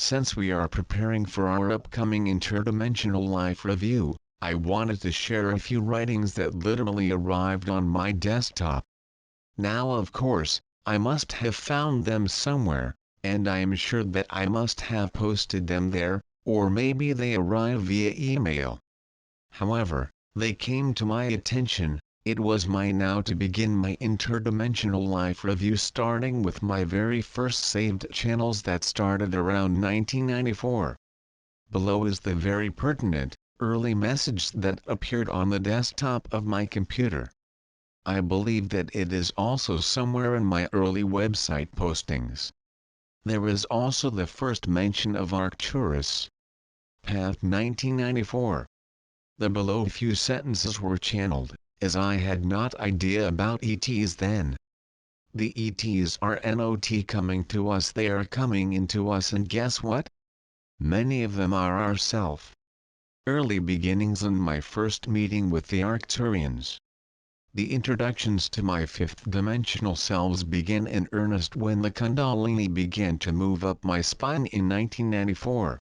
Since we are preparing for our upcoming interdimensional life review, I wanted to share a few writings that literally arrived on my desktop. Now of course, I must have found them somewhere, and I am sure that I must have posted them there, or maybe they arrived via email. However, they came to my attention. It was mine now to begin my interdimensional life review, starting with my very first saved channels that started around 1994. Below is the very pertinent, early message that appeared on the desktop of my computer. I believe that it is also somewhere in my early website postings. There is also the first mention of Arcturus. Path 1994. The below few sentences were channeled, as I had not idea about ETs then. The ETs are not coming to us, they are coming into us, and guess what? Many of them are ourself. Early beginnings and my first meeting with the Arcturians. The introductions to my fifth dimensional selves began in earnest when the Kundalini began to move up my spine in 1994.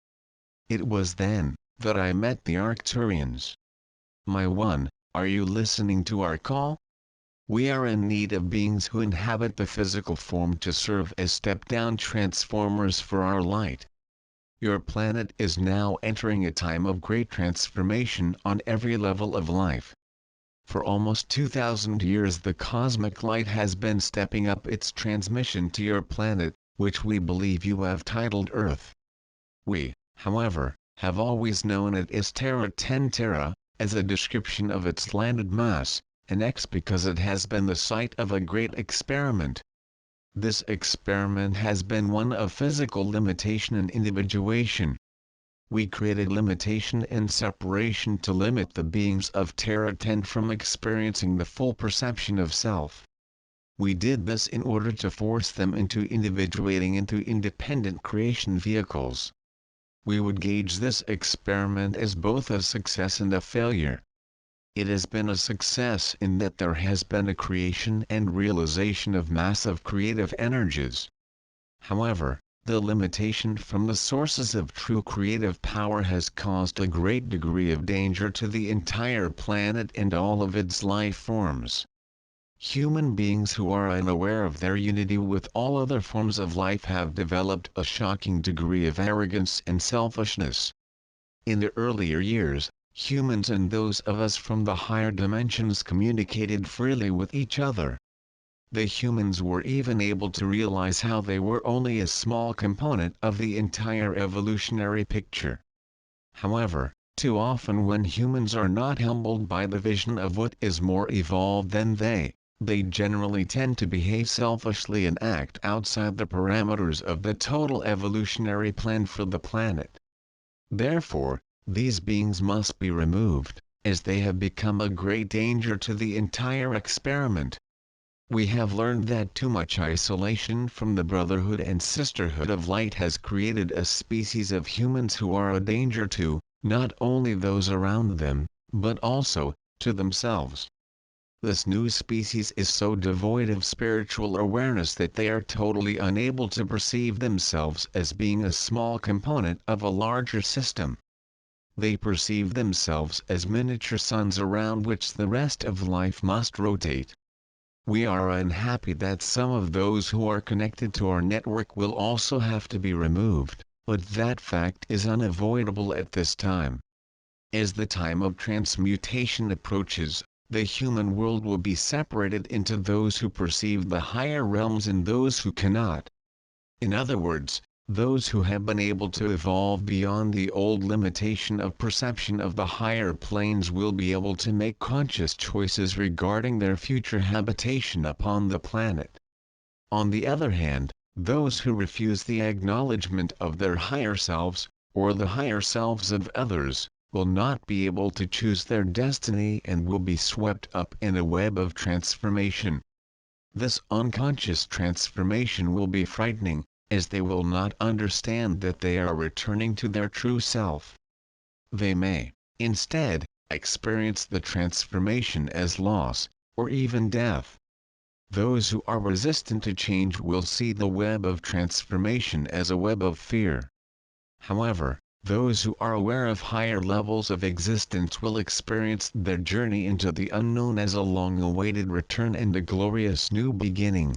It was then that I met the Arcturians. My one, are you listening to our call? We are in need of beings who inhabit the physical form to serve as step-down transformers for our light. Your planet is now entering a time of great transformation on every level of life. For almost 2,000 years the cosmic light has been stepping up its transmission to your planet, which we believe you have titled Earth. We, however, have always known it as Terra Tentera, as a description of its landed mass, and X because it has been the site of a great experiment. This experiment has been one of physical limitation and individuation. We created limitation and separation to limit the beings of Terra Ten from experiencing the full perception of self. We did this in order to force them into individuating into independent creation vehicles. We would gauge this experiment as both a success and a failure. It has been a success in that there has been a creation and realization of massive creative energies. However, the limitation from the sources of true creative power has caused a great degree of danger to the entire planet and all of its life forms. Human beings who are unaware of their unity with all other forms of life have developed a shocking degree of arrogance and selfishness. In the earlier years, humans and those of us from the higher dimensions communicated freely with each other. The humans were even able to realize how they were only a small component of the entire evolutionary picture. However, too often when humans are not humbled by the vision of what is more evolved than they generally tend to behave selfishly and act outside the parameters of the total evolutionary plan for the planet. Therefore, these beings must be removed, as they have become a great danger to the entire experiment. We have learned that too much isolation from the brotherhood and sisterhood of light has created a species of humans who are a danger to, not only those around them, but also, to themselves. This new species is so devoid of spiritual awareness that they are totally unable to perceive themselves as being a small component of a larger system. They perceive themselves as miniature suns around which the rest of life must rotate. We are unhappy that some of those who are connected to our network will also have to be removed, but that fact is unavoidable at this time. As the time of transmutation approaches, the human world will be separated into those who perceive the higher realms and those who cannot. In other words, those who have been able to evolve beyond the old limitation of perception of the higher planes will be able to make conscious choices regarding their future habitation upon the planet. On the other hand, those who refuse the acknowledgement of their higher selves, or the higher selves of others, will not be able to choose their destiny and will be swept up in a web of transformation. This unconscious transformation will be frightening, as they will not understand that they are returning to their true self. They may, instead, experience the transformation as loss, or even death. Those who are resistant to change will see the web of transformation as a web of fear. However, those who are aware of higher levels of existence will experience their journey into the unknown as a long-awaited return and a glorious new beginning.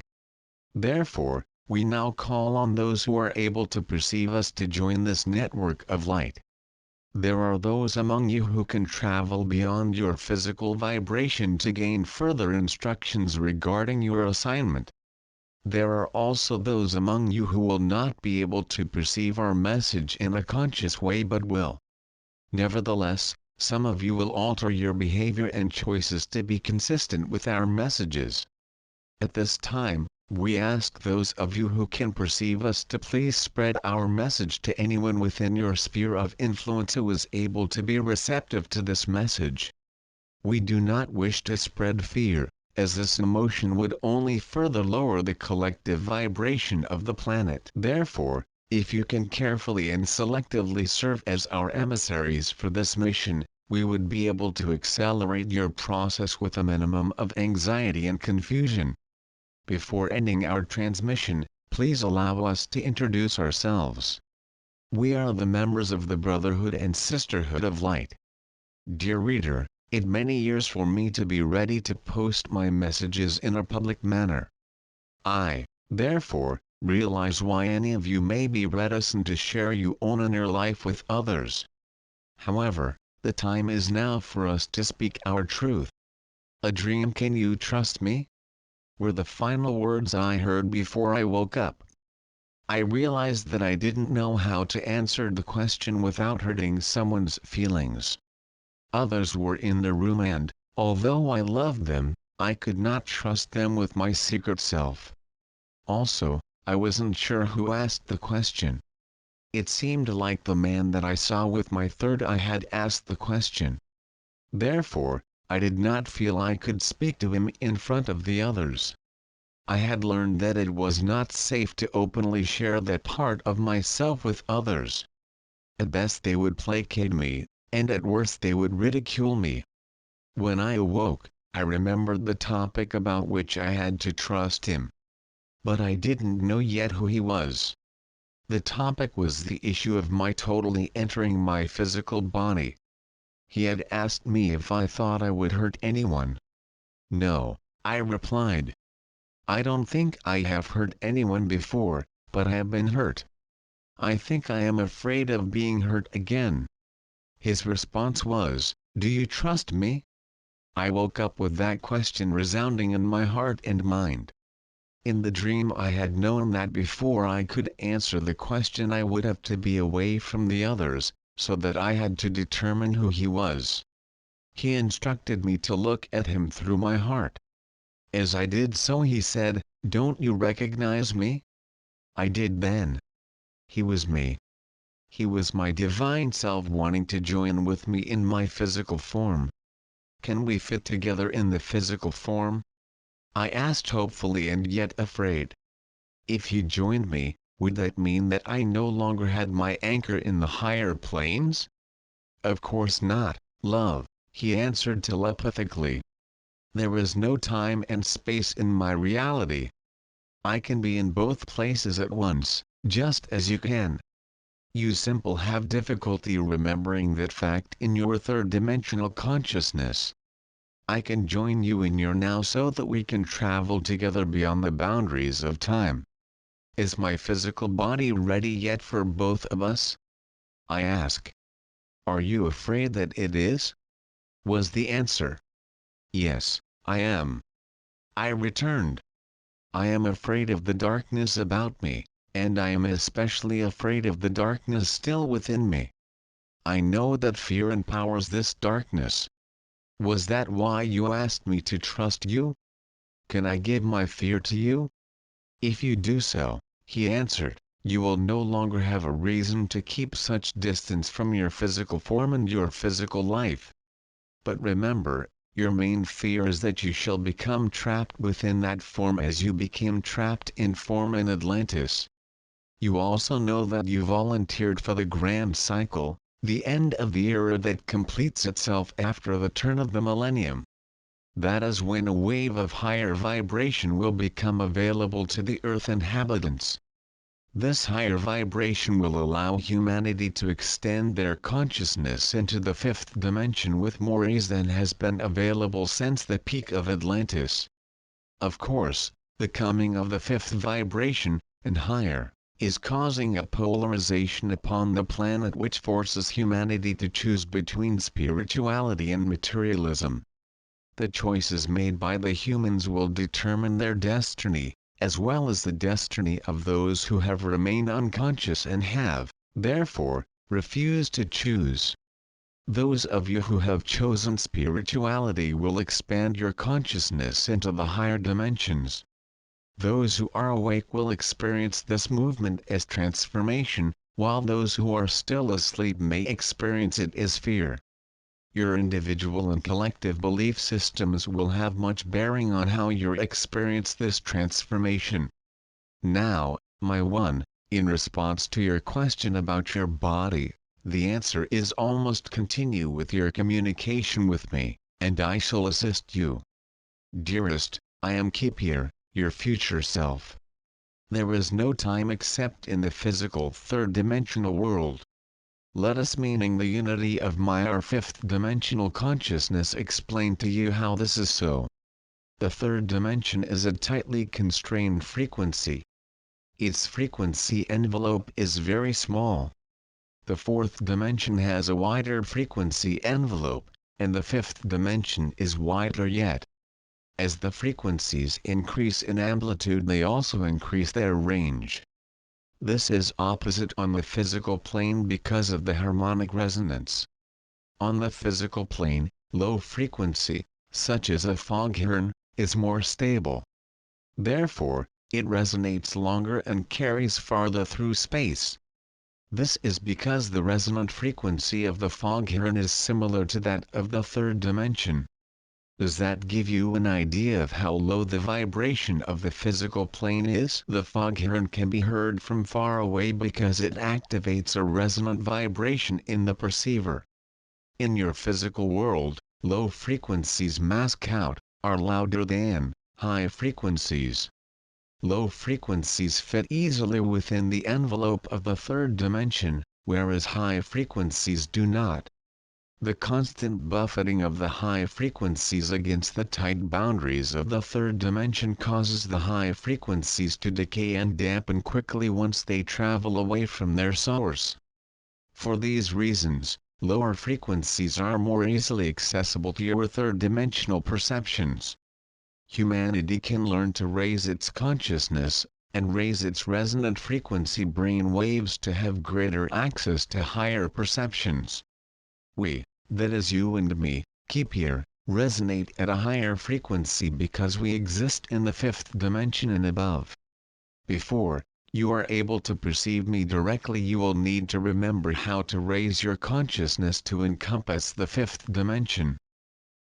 Therefore, we now call on those who are able to perceive us to join this network of light. There are those among you who can travel beyond your physical vibration to gain further instructions regarding your assignment. There are also those among you who will not be able to perceive our message in a conscious way but will. Nevertheless, some of you will alter your behavior and choices to be consistent with our messages. At this time, we ask those of you who can perceive us to please spread our message to anyone within your sphere of influence who is able to be receptive to this message. We do not wish to spread fear, as this emotion would only further lower the collective vibration of the planet. Therefore, if you can carefully and selectively serve as our emissaries for this mission, we would be able to accelerate your process with a minimum of anxiety and confusion. Before ending our transmission, please allow us to introduce ourselves. We are the members of the Brotherhood and Sisterhood of Light. Dear reader, it many years for me to be ready to post my messages in a public manner. I, therefore, realize why any of you may be reticent to share your own inner life with others. However, the time is now for us to speak our truth. A dream, can you trust me? Were the final words I heard before I woke up. I realized that I didn't know how to answer the question without hurting someone's feelings. Others were in the room and, although I loved them, I could not trust them with my secret self. Also, I wasn't sure who asked the question. It seemed like the man that I saw with my third eye had asked the question. Therefore, I did not feel I could speak to him in front of the others. I had learned that it was not safe to openly share that part of myself with others. At best they would placate me, and at worst they would ridicule me. When I awoke, I remembered the topic about which I had to trust him. But I didn't know yet who he was. The topic was the issue of my totally entering my physical body. He had asked me if I thought I would hurt anyone. No, I replied. I don't think I have hurt anyone before, but I have been hurt. I think I am afraid of being hurt again. His response was, do you trust me? I woke up with that question resounding in my heart and mind. In the dream I had known that before I could answer the question I would have to be away from the others, so that I had to determine who he was. He instructed me to look at him through my heart. As I did so he said, don't you recognize me? I did then. He was me. He was my divine self wanting to join with me in my physical form. Can we fit together in the physical form? I asked hopefully and yet afraid. If he joined me, would that mean that I no longer had my anchor in the higher planes? Of course not, love, he answered telepathically. There is no time and space in my reality. I can be in both places at once, just as you can. You simply have difficulty remembering that fact in your third-dimensional consciousness. I can join you in your now so that we can travel together beyond the boundaries of time. Is my physical body ready yet for both of us? I ask. Are you afraid that it is? Was the answer. Yes, I am. I returned. I am afraid of the darkness about me, and I am especially afraid of the darkness still within me. I know that fear empowers this darkness. Was that why you asked me to trust you? Can I give my fear to you? If you do so, he answered, you will no longer have a reason to keep such distance from your physical form and your physical life. But remember, your main fear is that you shall become trapped within that form as you became trapped in form in Atlantis. You also know that you volunteered for the grand cycle, the end of the era that completes itself after the turn of the millennium. That is when a wave of higher vibration will become available to the Earth inhabitants. This higher vibration will allow humanity to extend their consciousness into the fifth dimension with more ease than has been available since the peak of Atlantis. Of course, the coming of the fifth vibration, and higher, is causing a polarization upon the planet which forces humanity to choose between spirituality and materialism. The choices made by the humans will determine their destiny, as well as the destiny of those who have remained unconscious and have, therefore, refused to choose. Those of you who have chosen spirituality will expand your consciousness into the higher dimensions. Those who are awake will experience this movement as transformation, while those who are still asleep may experience it as fear. Your individual and collective belief systems will have much bearing on how you experience this transformation. Now, my one, in response to your question about your body, the answer is almost continue with your communication with me, and I shall assist you. Dearest, I am Kepier, your future self. There is no time except in the physical third-dimensional world. Let us, meaning the unity of our fifth-dimensional consciousness, explain to you how this is so. The third dimension is a tightly constrained frequency. Its frequency envelope is very small. The fourth dimension has a wider frequency envelope, and the fifth dimension is wider yet. As the frequencies increase in amplitude, they also increase their range. This is opposite on the physical plane because of the harmonic resonance. On the physical plane, low frequency, such as a foghorn, is more stable. Therefore, it resonates longer and carries farther through space. This is because the resonant frequency of the foghorn is similar to that of the third dimension. Does that give you an idea of how low the vibration of the physical plane is? The foghorn can be heard from far away because it activates a resonant vibration in the perceiver. In your physical world, low frequencies mask out, are louder than high frequencies. Low frequencies fit easily within the envelope of the third dimension, whereas high frequencies do not. The constant buffeting of the high frequencies against the tight boundaries of the third dimension causes the high frequencies to decay and dampen quickly once they travel away from their source. For these reasons, lower frequencies are more easily accessible to your third-dimensional perceptions. Humanity can learn to raise its consciousness, and raise its resonant frequency brain waves to have greater access to higher perceptions. We, that is you and me, Kepier, resonate at a higher frequency because we exist in the fifth dimension and above. Before you are able to perceive me directly, you will need to remember how to raise your consciousness to encompass the fifth dimension.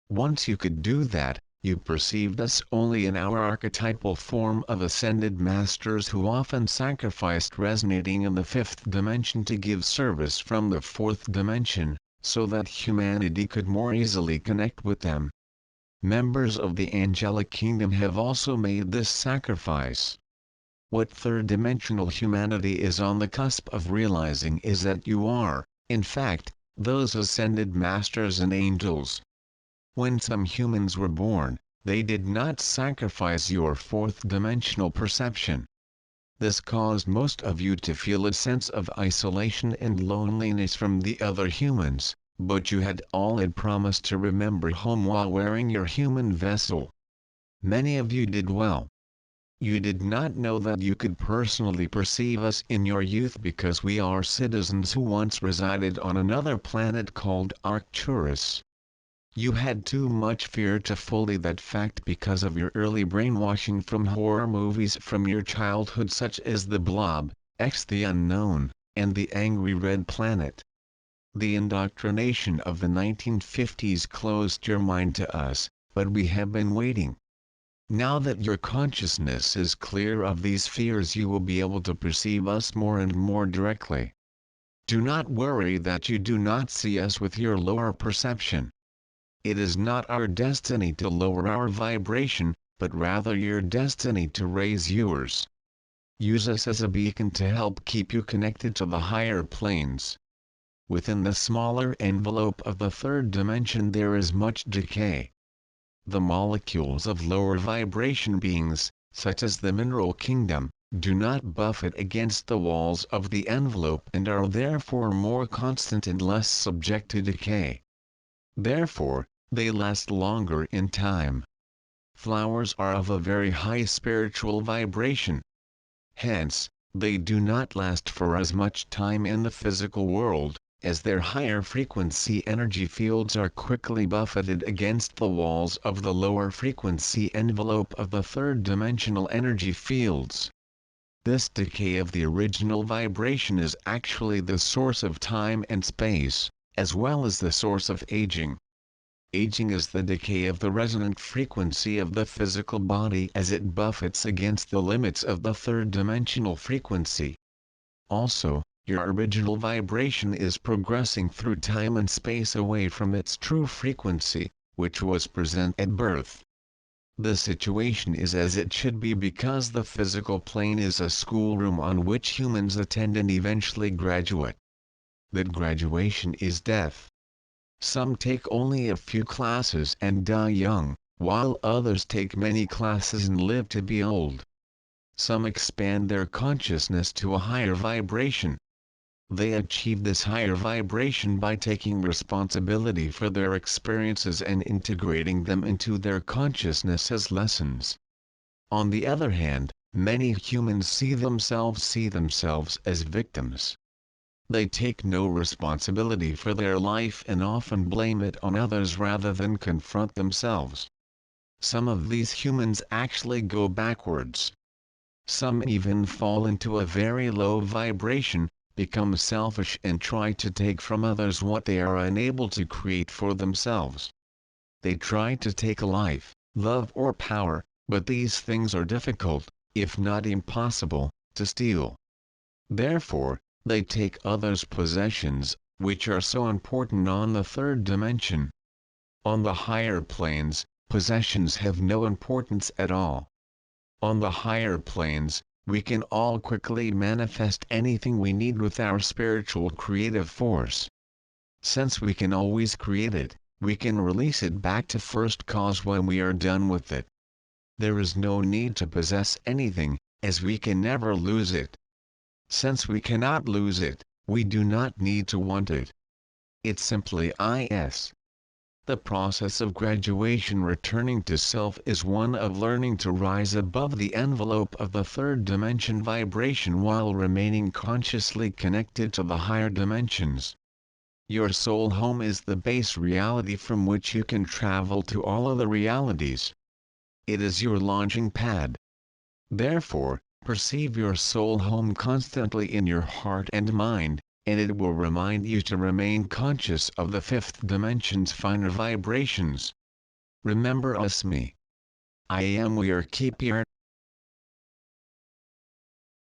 Once you could do that, you perceived us only in our archetypal form of ascended masters who often sacrificed resonating in the fifth dimension to give service from the fourth dimension, so that humanity could more easily connect with them. Members of the angelic kingdom have also made this sacrifice. What third-dimensional humanity is on the cusp of realizing is that you are, in fact, those ascended masters and angels. When some humans were born, they did not sacrifice your fourth-dimensional perception. This caused most of you to feel a sense of isolation and loneliness from the other humans, but you had promised to remember home while wearing your human vessel. Many of you did well. You did not know that you could personally perceive us in your youth because we are citizens who once resided on another planet called Arcturus. You had too much fear to fully that fact because of your early brainwashing from horror movies from your childhood such as The Blob, X the Unknown, and The Angry Red Planet. The indoctrination of the 1950s closed your mind to us, but we have been waiting. Now that your consciousness is clear of these fears, you will be able to perceive us more and more directly. Do not worry that you do not see us with your lower perception. It is not our destiny to lower our vibration, but rather your destiny to raise yours. Use us as a beacon to help keep you connected to the higher planes. Within the smaller envelope of the third dimension there is much decay. The molecules of lower vibration beings, such as the mineral kingdom, do not buffet against the walls of the envelope and are therefore more constant and less subject to decay. Therefore, they last longer in time. Flowers are of a very high spiritual vibration. Hence, they do not last for as much time in the physical world, as their higher frequency energy fields are quickly buffeted against the walls of the lower frequency envelope of the third dimensional energy fields. This decay of the original vibration is actually the source of time and space, as well as the source of aging. Aging is the decay of the resonant frequency of the physical body as it buffets against the limits of the third dimensional frequency. Also, your original vibration is progressing through time and space away from its true frequency, which was present at birth. The situation is as it should be because the physical plane is a schoolroom on which humans attend and eventually graduate. That graduation is death. Some take only a few classes and die young, while others take many classes and live to be old. Some expand their consciousness to a higher vibration. They achieve this higher vibration by taking responsibility for their experiences and integrating them into their consciousness as lessons. On the other hand, many humans see themselves as victims. They take no responsibility for their life and often blame it on others rather than confront themselves. Some of these humans actually go backwards. Some even fall into a very low vibration, become selfish and try to take from others what they are unable to create for themselves. They try to take life, love or power, but these things are difficult, if not impossible, to steal. Therefore, they take others' possessions, which are so important on the third dimension. On the higher planes, possessions have no importance at all. On the higher planes, we can all quickly manifest anything we need with our spiritual creative force. Since we can always create it, we can release it back to first cause when we are done with it. There is no need to possess anything, as we can never lose it. Since we cannot lose it, we do not need to want it. It simply is. The process of graduation returning to self is one of learning to rise above the envelope of the third dimension vibration while remaining consciously connected to the higher dimensions. Your soul home is the base reality from which you can travel to all other realities. It is your launching pad. Therefore, perceive your soul home constantly in your heart and mind, and it will remind you to remain conscious of the fifth dimension's finer vibrations. Remember us, me. I am, we are, keep here.